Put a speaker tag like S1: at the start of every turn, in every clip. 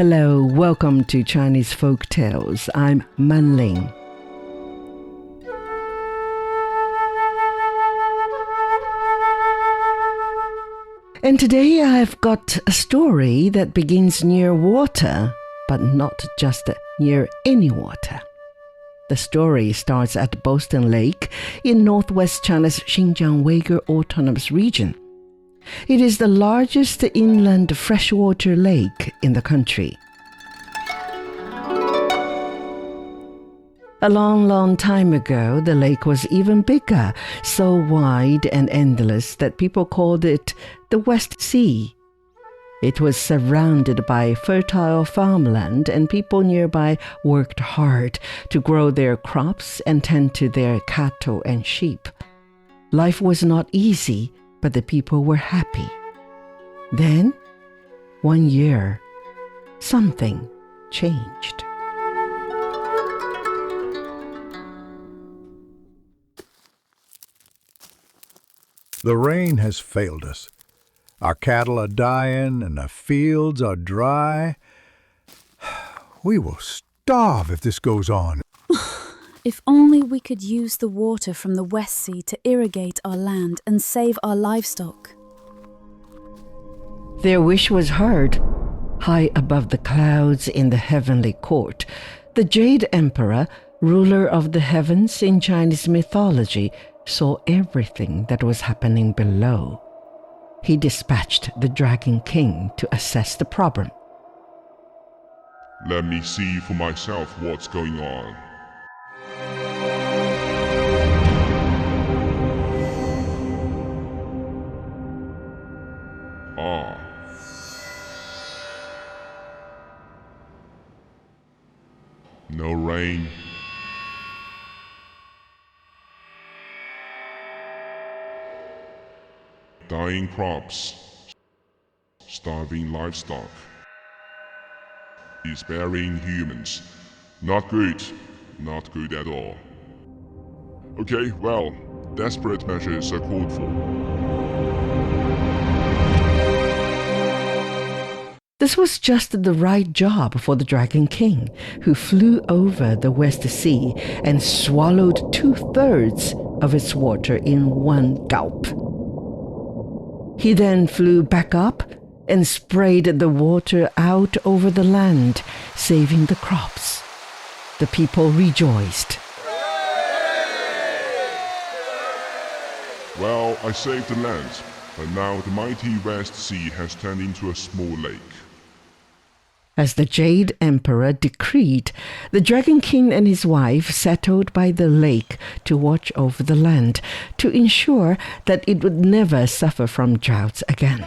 S1: Hello, welcome to Chinese Folk Tales. I'm Manling. And today I've got a story that begins near water, but not just near any water. The story starts at Boston Lake in northwest China's Xinjiang Uyghur Autonomous Region. It is the largest inland freshwater lake in the country. A long time ago, the lake was even bigger, so wide and endless that people called it the West Sea. It was surrounded by fertile farmland, and people nearby worked hard to grow their crops and tend to their cattle and sheep. Life was not easy, but the people were happy. Then, one year, something changed.
S2: The rain has failed us. Our cattle are dying and the fields are dry. We will starve if this goes on.
S3: If only we could use the water from the West Sea to irrigate our land and save our livestock.
S1: Their wish was heard. High above the clouds in the heavenly court, the Jade Emperor, ruler of the heavens in Chinese mythology, saw everything that was happening below. He dispatched the Dragon King to assess the problem.
S4: Let me see for myself what's going on. No rain. Dying crops, starving livestock, despairing humans. Not good at all. Okay, well, desperate measures are called for.
S1: This was just the right job for the Dragon King, who flew over the West Sea and swallowed 2/3 of its water in one gulp. He then flew back up and sprayed the water out over the land, saving the crops. The people rejoiced.
S4: Well, I saved the land, but now the mighty West Sea has turned into a small lake.
S1: As the Jade Emperor decreed, the Dragon King and his wife settled by the lake to watch over the land, to ensure that it would never suffer from droughts again.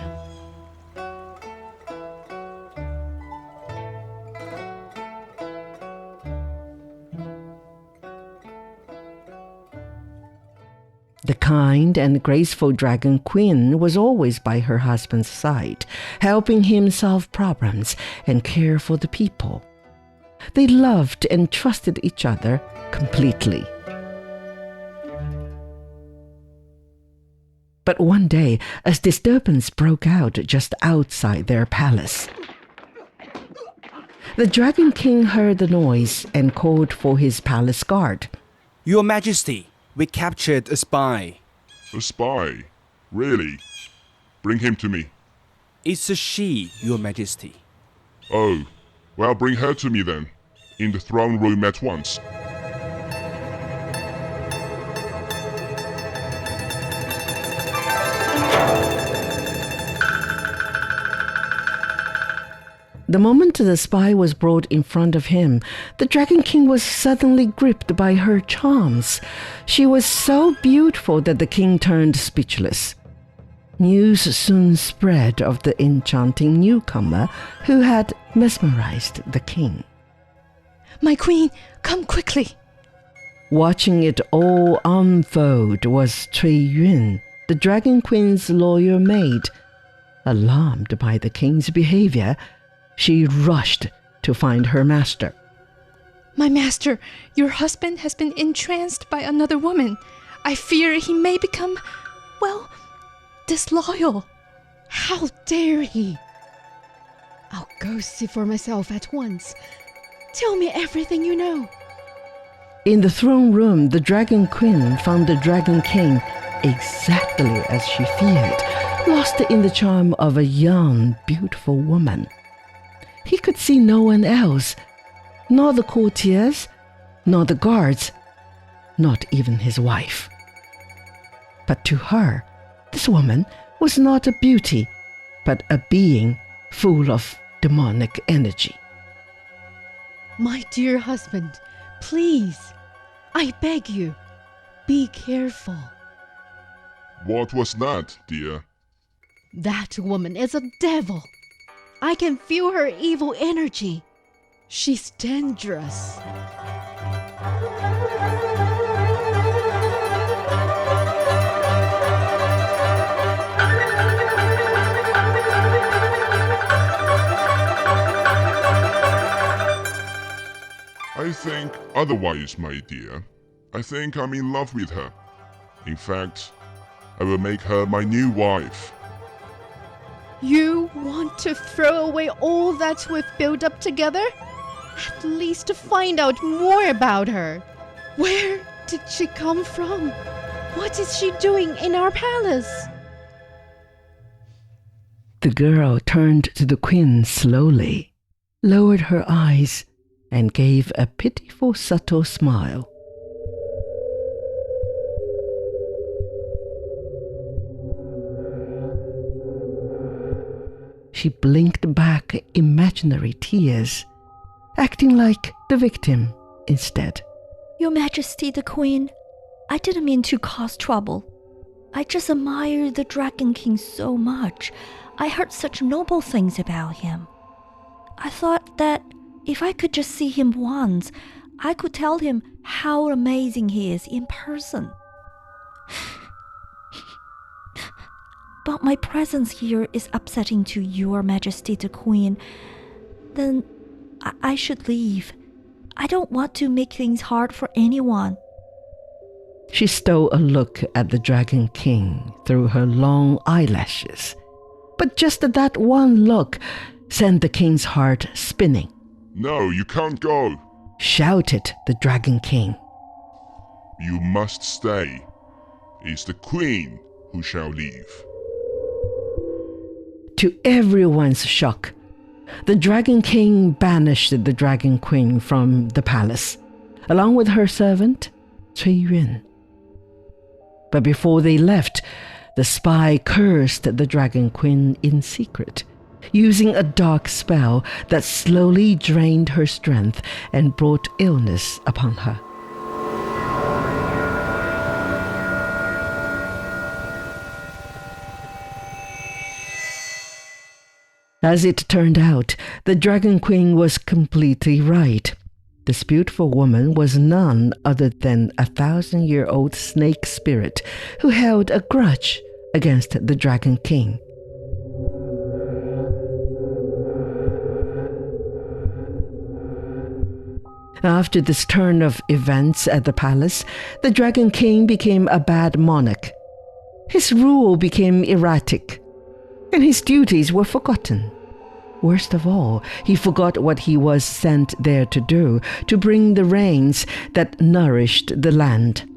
S1: The kind and graceful Dragon Queen was always by her husband's side, helping him solve problems and care for the people. They loved and trusted each other completely. But one day, a disturbance broke out just outside their palace. The Dragon King heard the noise and called for his palace guard.
S5: Your Majesty, we captured a spy.
S4: A spy? Really? Bring him to me.
S5: It's a she, Your Majesty.
S4: Oh, well, bring her to me then, in the throne room at once.
S1: The moment the spy was brought in front of him, the Dragon King was suddenly gripped by her charms. She was so beautiful that the king turned speechless. News soon spread of the enchanting newcomer who had mesmerized the king.
S6: My queen, come quickly!
S1: Watching it all unfold was Cui Yun, the Dragon Queen's loyal maid. Alarmed by the king's behavior, she rushed to find her master.
S6: My master, your husband has been entranced by another woman. I fear he may become, disloyal. How dare he?
S7: I'll go see for myself at once. Tell me everything you know.
S1: In the throne room, the Dragon Queen found the Dragon King exactly as she feared, lost in the charm of a young, beautiful woman. He could see no one else, nor the courtiers, nor the guards, not even his wife. But to her, this woman was not a beauty, but a being full of demonic energy.
S7: My dear husband, please, I beg you, be careful.
S4: What was that, dear?
S7: That woman is a devil. I can feel her evil energy. She's dangerous.
S4: I think otherwise, my dear. I think I'm in love with her. In fact, I will make her my new wife.
S7: You want to throw away all that we've built up together? At least to find out more about her. Where did she come from? What is she doing in our palace?
S1: The girl turned to the queen slowly, lowered her eyes, and gave a pitiful, subtle smile. She blinked back imaginary tears, acting like the victim instead.
S8: Your Majesty the Queen, I didn't mean to cause trouble. I just admire the Dragon King so much. I heard such noble things about him. I thought that if I could just see him once, I could tell him how amazing he is in person. But my presence here is upsetting to Your Majesty the Queen. Then I should leave. I don't want to make things hard for anyone.
S1: She stole a look at the Dragon King through her long eyelashes. But just that one look sent the king's heart spinning.
S4: No, you can't go.
S1: Shouted the Dragon King.
S4: You must stay. It's the queen who shall leave.
S1: To everyone's shock, the Dragon King banished the Dragon Queen from the palace, along with her servant, Cui Yun. But before they left, the spy cursed the Dragon Queen in secret, using a dark spell that slowly drained her strength and brought illness upon her. As it turned out, the Dragon Queen was completely right. This beautiful woman was none other than a 1,000-year-old snake spirit who held a grudge against the Dragon King. After this turn of events at the palace, the Dragon King became a bad monarch. His rule became erratic, and his duties were forgotten. Worst of all, he forgot what he was sent there to do, to bring the rains that nourished the land.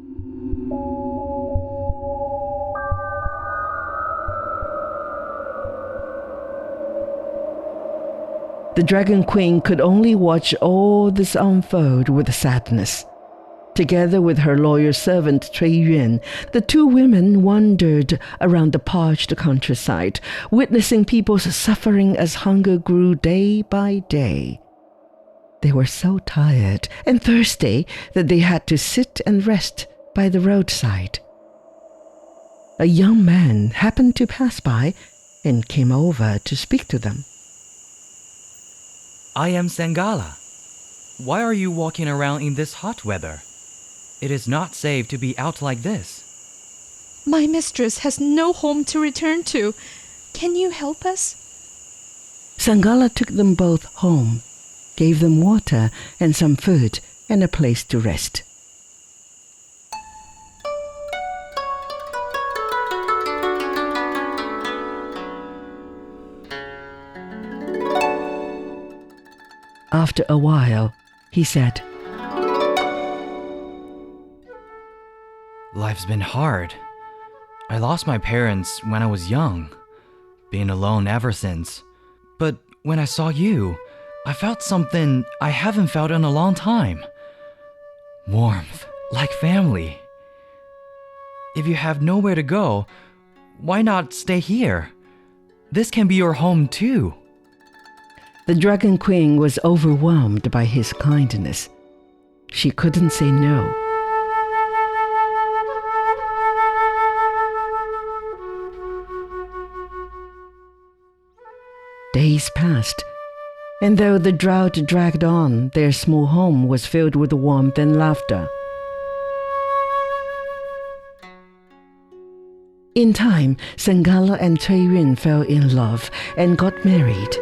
S1: The Dragon Queen could only watch all this unfold with sadness. Together with her loyal servant Cui Yun, the two women wandered around the parched countryside, witnessing people's suffering as hunger grew day by day. They were so tired and thirsty that they had to sit and rest by the roadside. A young man happened to pass by and came over to speak to them.
S9: I am Sangala. Why are you walking around in this hot weather? It is not safe to be out like this.
S6: My mistress has no home to return to. Can you help us?
S1: Sangala took them both home, gave them water and some food and a place to rest. After a while, he said,
S9: Life's been hard. I lost my parents when I was young, been alone ever since. But when I saw you, I felt something I haven't felt in a long time. Warmth, like family. If you have nowhere to go, why not stay here? This can be your home too.
S1: The Dragon Queen was overwhelmed by his kindness. She couldn't say no. Days passed, and though the drought dragged on, their small home was filled with warmth and laughter. In time, Sengala and Cui Yun fell in love and got married.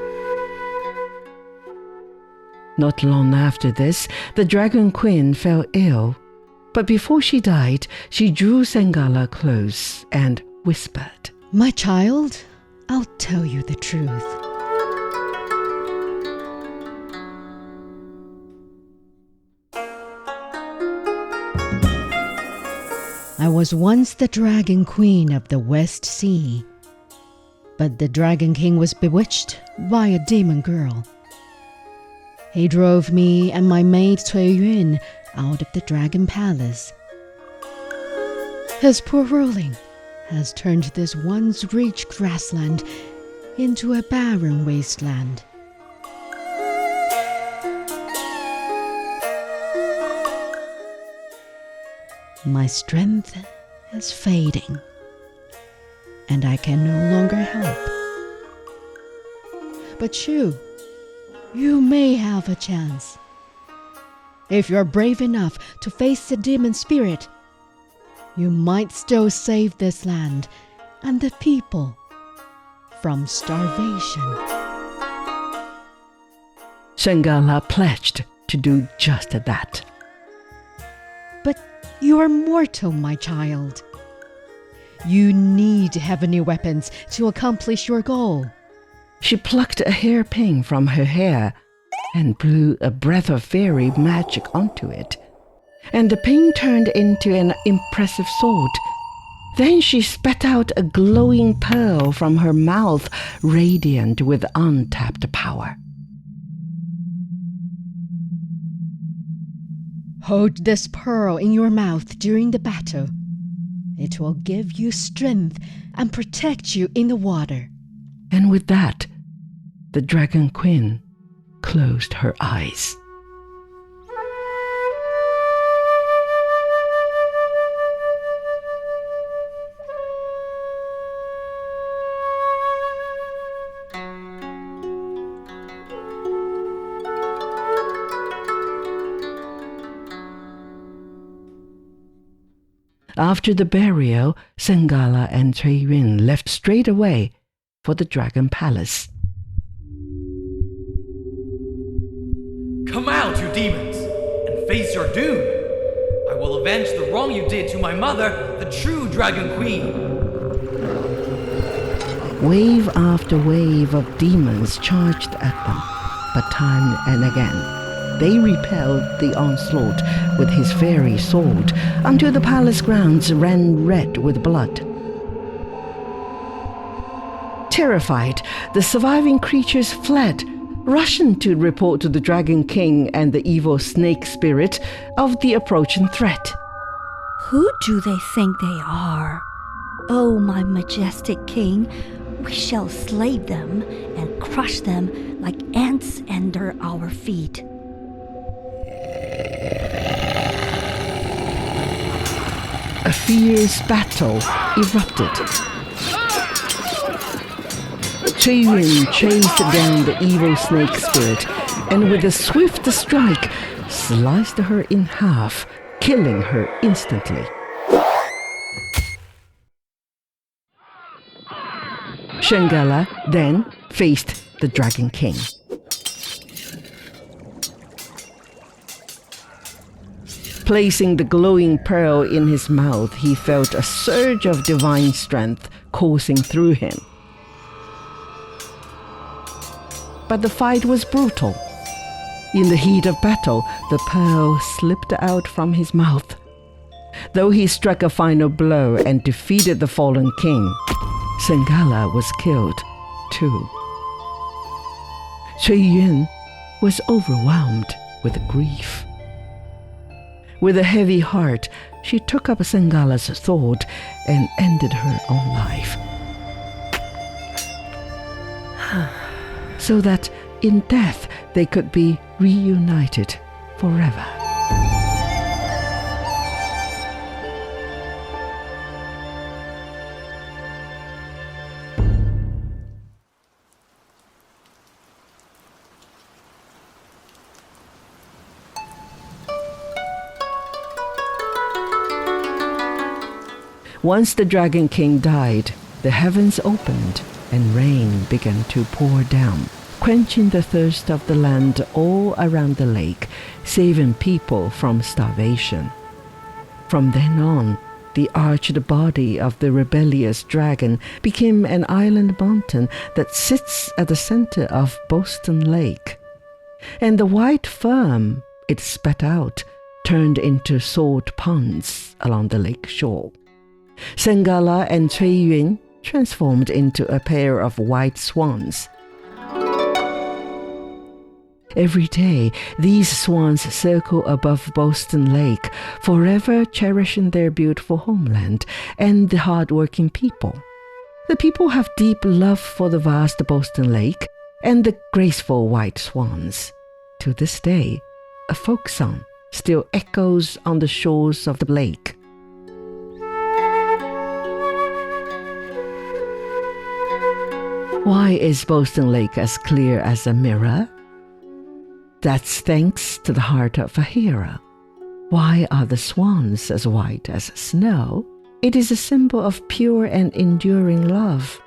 S1: Not long after this, the Dragon Queen fell ill, but before she died, she drew Sengala close and whispered,
S7: My child, I'll tell you the truth. I was once the Dragon Queen of the West Sea, but the Dragon King was bewitched by a demon girl. He drove me and my maid Cui Yun out of the Dragon Palace. His poor ruling has turned this once rich grassland into a barren wasteland. My strength is fading, and I can no longer help. But you may have a chance. If you're brave enough to face the demon spirit, you might still save this land and the people from starvation.
S1: Sengala pledged to do just that.
S7: But you are mortal, my child. You need heavenly weapons to accomplish your goal.
S1: She plucked a hairpin from her hair and blew a breath of fairy magic onto it, and the pin turned into an impressive sword. Then she spat out a glowing pearl from her mouth, radiant with untapped power.
S7: Hold this pearl in your mouth during the battle. It will give you strength and protect you in the water.
S1: And with that, the Dragon Queen closed her eyes. After the burial, Sengala and Cui Yun left straight away for the Dragon Palace.
S9: Come out, you demons, and face your doom. I will avenge the wrong you did to my mother, the true Dragon Queen.
S1: Wave after wave of demons charged at them, but time and again they repelled the onslaught with his fairy sword until the palace grounds ran red with blood. Terrified, the surviving creatures fled, rushing to report to the Dragon King and the evil snake spirit of the approaching threat.
S8: Who do they think they are? Oh, my majestic king, we shall slay them and crush them like ants under our feet.
S1: A fierce battle erupted. Cui Yun chased down the evil snake spirit and with a swift strike sliced her in half, killing her instantly. Sengala then faced the Dragon King. Placing the glowing pearl in his mouth, he felt a surge of divine strength coursing through him. But the fight was brutal. In the heat of battle, the pearl slipped out from his mouth. Though he struck a final blow and defeated the fallen king, Sengala was killed too. Cui Yun was overwhelmed with grief. With a heavy heart, she took up Sengala's sword and ended her own life. So that in death they could be reunited forever. Once the Dragon King died, the heavens opened and rain began to pour down, quenching the thirst of the land all around the lake, saving people from starvation. From then on, the arched body of the rebellious dragon became an island mountain that sits at the center of Boston Lake. And the white foam it spat out turned into salt ponds along the lake shore. Sengala and Cui Yun transformed into a pair of white swans. Every day, these swans circle above Boston Lake, forever cherishing their beautiful homeland and the hard-working people. The people have deep love for the vast Boston Lake and the graceful white swans. To this day, a folk song still echoes on the shores of the lake. Why is Boston Lake as clear as a mirror? That's thanks to the heart of a hero. Why are the swans as white as snow? It is a symbol of pure and enduring love.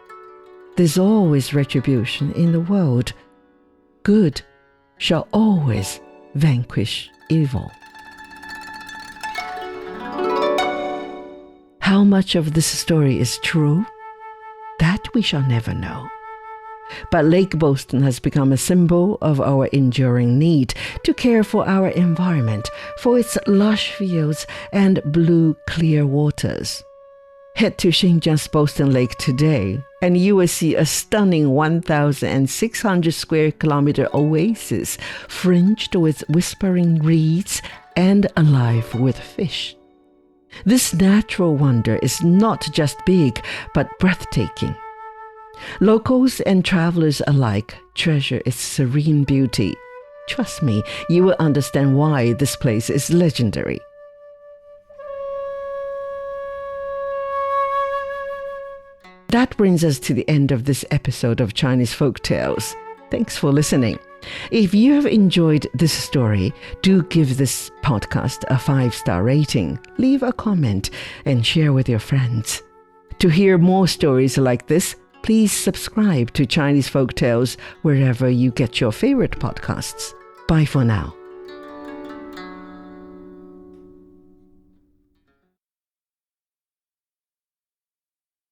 S1: There's always retribution in the world. Good shall always vanquish evil. How much of this story is true? That we shall never know. But Lake Boston has become a symbol of our enduring need to care for our environment, for its lush fields and blue, clear waters. Head to Xinjiang's Boston Lake today, and you will see a stunning 1,600 square kilometer oasis fringed with whispering reeds and alive with fish. This natural wonder is not just big, but breathtaking. Locals and travelers alike treasure its serene beauty. Trust me, you will understand why this place is legendary. That brings us to the end of this episode of Chinese Folk Tales. Thanks for listening. If you have enjoyed this story, do give this podcast a 5-star rating, leave a comment, and share with your friends. To hear more stories like this, please subscribe to Chinese Folk Tales wherever you get your favorite podcasts. Bye for now.